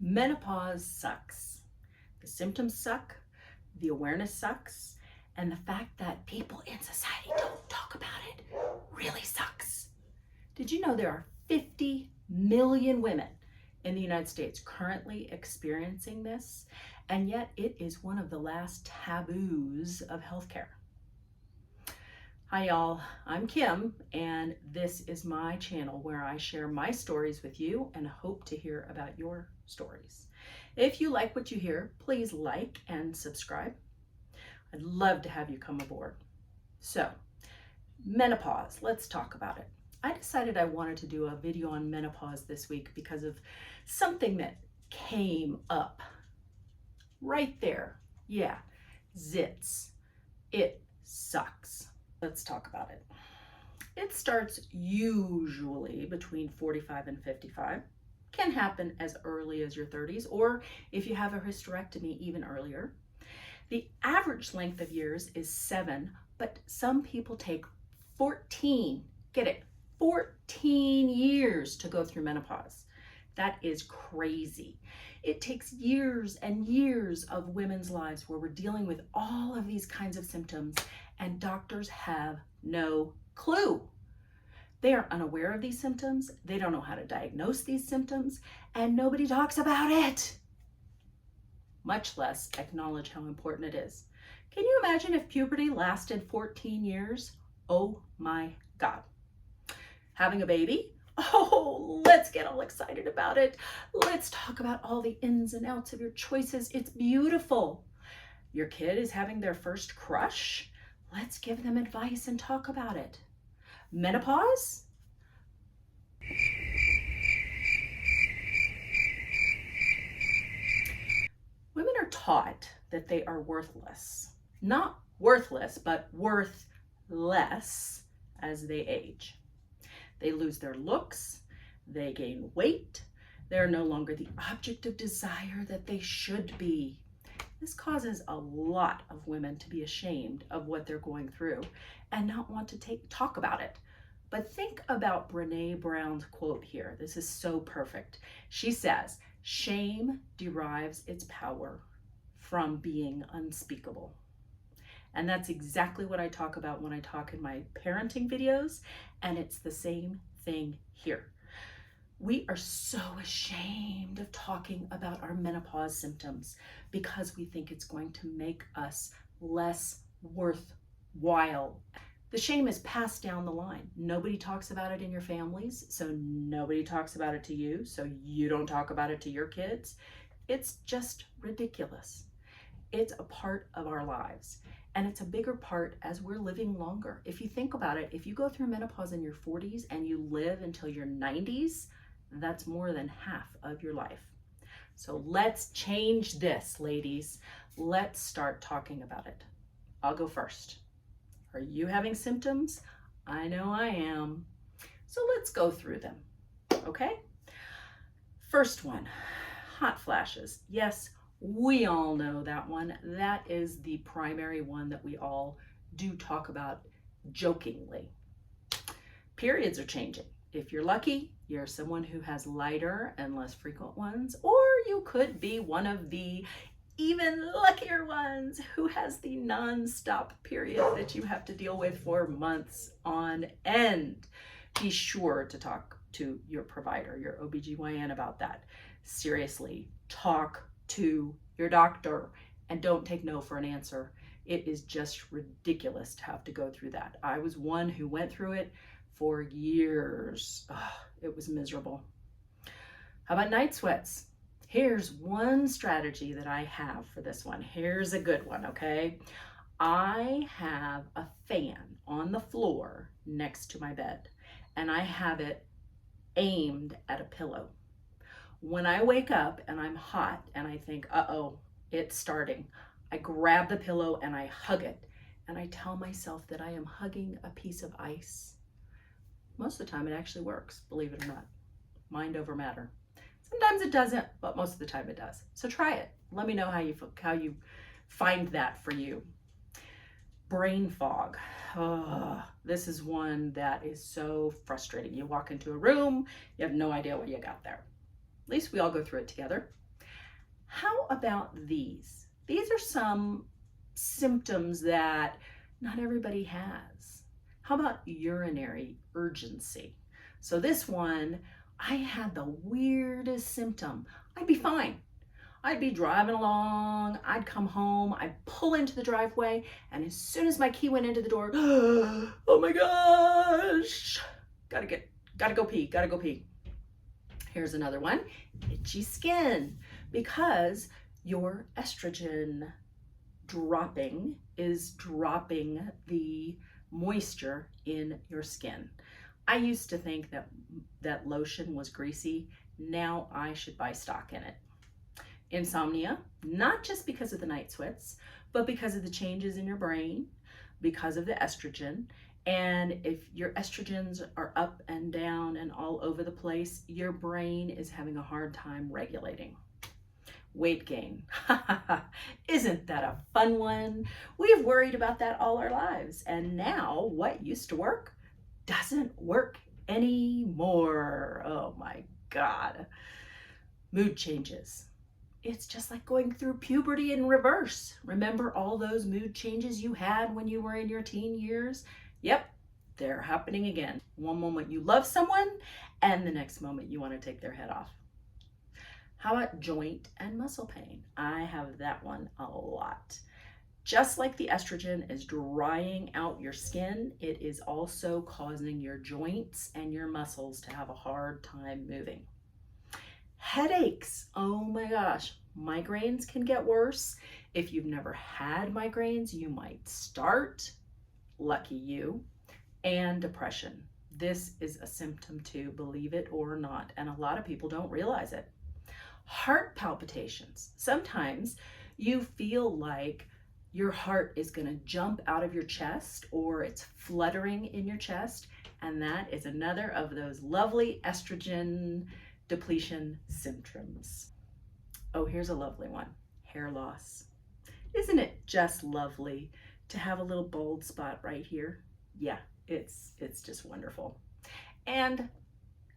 Menopause sucks. The symptoms suck, the awareness sucks, and the fact that people in society don't talk about it really sucks. Did you know there are 50 million women in the United States currently experiencing this? And yet it is one of the last taboos of healthcare. Hi y'all, I'm Kim, and this is my channel where I share my stories with you and hope to hear about your stories. If you like what you hear, please like and subscribe. I'd love to have you come aboard. So, menopause, let's talk about it. I decided I wanted to do a video on menopause this week because of something that came up right there. Yeah, zits. It sucks. Let's talk about it. It starts usually between 45 and 55. Can happen as early as your 30s, or if you have a hysterectomy, even earlier. The average length of years is 7, but some people take 14, get it, 14 years to go through menopause. That is crazy. It takes years and years of women's lives where we're dealing with all of these kinds of symptoms, and doctors have no clue. They are unaware of these symptoms. They don't know how to diagnose these symptoms, and nobody talks about it, much less acknowledge how important it is. Can you imagine if puberty lasted 14 years? Oh my God. Having a baby? Oh, let's get all excited about it. Let's talk about all the ins and outs of your choices. It's beautiful. Your kid is having their first crush? Let's give them advice and talk about it. Menopause? Women are taught that they are worthless. Not worthless, but worth less as they age. They lose their looks, they gain weight, they're no longer the object of desire that they should be. This causes a lot of women to be ashamed of what they're going through and not want to talk about it. But think about Brene Brown's quote here. This is so perfect. She says, "Shame derives its power from being unspeakable." And that's exactly what I talk about when I talk in my parenting videos, and it's the same thing here. We are so ashamed of talking about our menopause symptoms because we think it's going to make us less worthwhile. The shame is passed down the line. Nobody talks about it in your families, so nobody talks about it to you, so you don't talk about it to your kids. It's just ridiculous. It's a part of our lives, and it's a bigger part as we're living longer. If you think about it, if you go through menopause in your 40s and you live until your 90s, that's more than half of your life. So let's change this, ladies. Let's start talking about it. I'll go first. Are you having symptoms? I know I am. So let's go through them, okay? First one, hot flashes. Yes, we all know that one. That is the primary one that we all do talk about jokingly. Periods are changing. If you're lucky, you're someone who has lighter and less frequent ones, or you could be one of the even luckier ones who has the non-stop period that you have to deal with for months on end. Be sure to talk to your provider, your OBGYN, about that. Seriously, talk to your doctor and don't take no for an answer. It is just ridiculous to have to go through that. I was one who went through it for years. It was miserable. How about night sweats? Here's one strategy that I have for this one. Here's a good one, okay? I have a fan on the floor next to my bed, and I have it aimed at a pillow. When I wake up and I'm hot and I think, uh-oh, it's starting, I grab the pillow and I hug it, and I tell myself that I am hugging a piece of ice. Most of the time it actually works, believe it or not. Mind over matter. Sometimes it doesn't, but most of the time it does. So try it. Let me know how you find that for you. Brain fog. Oh, this is one that is so frustrating. You walk into a room, you have no idea what you got there. At least we all go through it together. How about these? These are some symptoms that not everybody has. How about urinary urgency? So this one, I had the weirdest symptom. I'd be fine. I'd be driving along, I'd come home, I'd pull into the driveway, and as soon as my key went into the door, oh my gosh, gotta go pee, gotta go pee. Here's another one, itchy skin, because your estrogen dropping is dropping the moisture in your skin. I used to think that lotion was greasy. Now I should buy stock in it. Insomnia, not just because of the night sweats, but because of the changes in your brain, because of the estrogen. And if your estrogens are up and down and all over the place, your brain is having a hard time regulating. Weight gain. Isn't that a fun one? We've worried about that all our lives. And now what used to work doesn't work anymore. Oh my God. Mood changes. It's just like going through puberty in reverse. Remember all those mood changes you had when you were in your teen years? Yep, they're happening again. One moment you love someone, and the next moment you want to take their head off. How about joint and muscle pain? I have that one a lot. Just like the estrogen is drying out your skin, it is also causing your joints and your muscles to have a hard time moving. Headaches, oh my gosh, migraines can get worse. If you've never had migraines, you might start, lucky you. And depression. This is a symptom too, believe it or not, and a lot of people don't realize it. Heart palpitations. Sometimes you feel like your heart is going to jump out of your chest or it's fluttering in your chest, and that is another of those lovely estrogen depletion symptoms. Oh, here's a lovely one. Hair loss. Isn't it just lovely to have a little bald spot right here? Yeah, it's just wonderful. And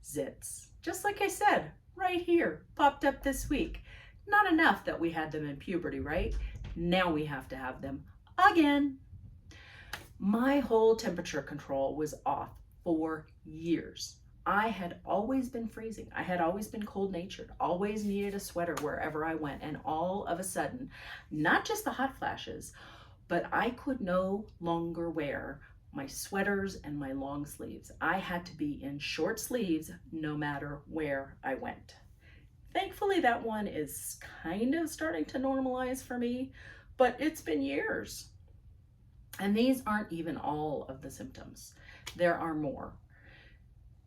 zits. Just like I said, right here, popped up this week. Not enough that we had them in puberty, right? Now we have to have them again. My whole temperature control was off for years. I had always been freezing. I had always been cold-natured, always needed a sweater wherever I went. And all of a sudden, not just the hot flashes, but I could no longer wear my sweaters and my long sleeves. I had to be in short sleeves no matter where I went. Thankfully, that one is kind of starting to normalize for me, but it's been years. And these aren't even all of the symptoms. There are more.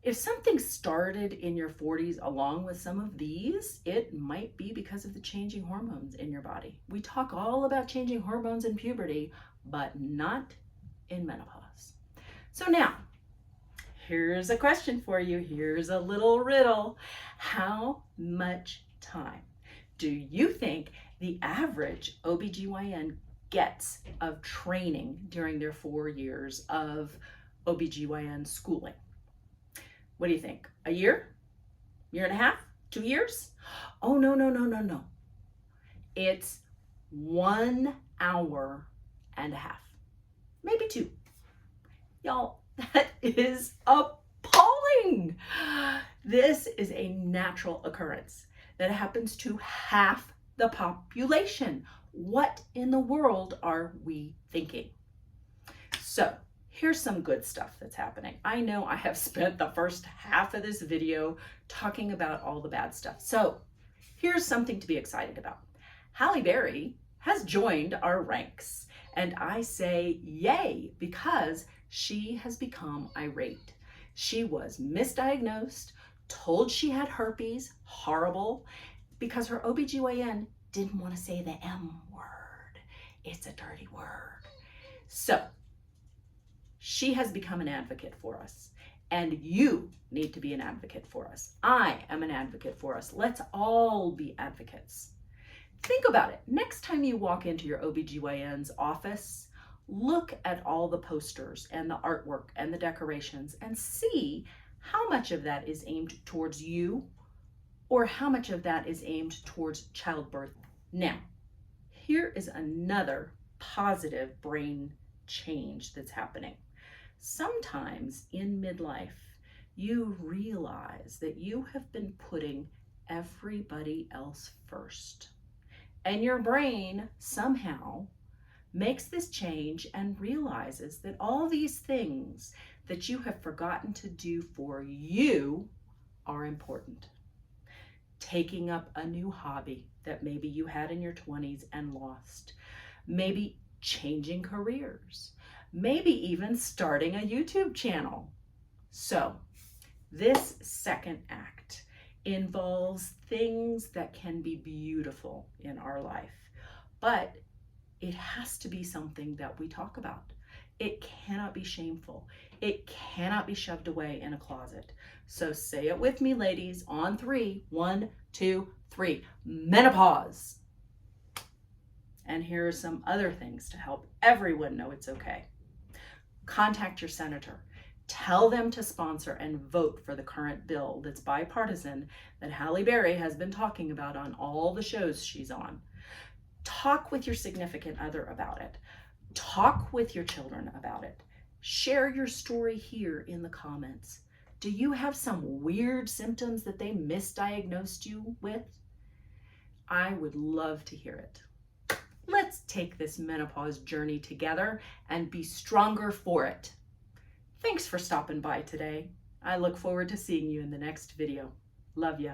If something started in your 40s along with some of these, it might be because of the changing hormones in your body. We talk all about changing hormones in puberty, but not in menopause. So now, here's a question for you. Here's a little riddle. How much time do you think the average OBGYN gets of training during their 4 years of OBGYN schooling? What do you think? A year? Year and a half? 2 years? Oh, no. It's 1 hour and a half. Maybe 2. Y'all, that is appalling. This is a natural occurrence that happens to half the population. What in the world are we thinking? So, here's some good stuff that's happening. I know I have spent the first half of this video talking about all the bad stuff. So here's something to be excited about. Halle Berry has joined our ranks, and I say yay, because she has become irate. She was misdiagnosed, told she had herpes, horrible, because her OBGYN didn't want to say the M word. It's a dirty word. So she has become an advocate for us, and you need to be an advocate for us. I am an advocate for us. Let's all be advocates. Think about it. Next time you walk into your OBGYN's office, look at all the posters and the artwork and the decorations and see how much of that is aimed towards you or how much of that is aimed towards childbirth. Now, here is another positive brain change that's happening. Sometimes in midlife, you realize that you have been putting everybody else first. And your brain somehow makes this change and realizes that all these things that you have forgotten to do for you are important. Taking up a new hobby that maybe you had in your 20s and lost. Maybe changing careers. Maybe even starting a YouTube channel. So, this second act involves things that can be beautiful in our life, but it has to be something that we talk about. It cannot be shameful. It cannot be shoved away in a closet. So say it with me, ladies, on 3. 1, 2, 3. Menopause. And here are some other things to help everyone know it's okay. Contact your senator. Tell them to sponsor and vote for the current bill that's bipartisan that Halle Berry has been talking about on all the shows she's on. Talk with your significant other about it. Talk with your children about it. Share your story here in the comments. Do you have some weird symptoms that they misdiagnosed you with? I would love to hear it. Let's take this menopause journey together and be stronger for it. Thanks for stopping by today. I look forward to seeing you in the next video. Love ya.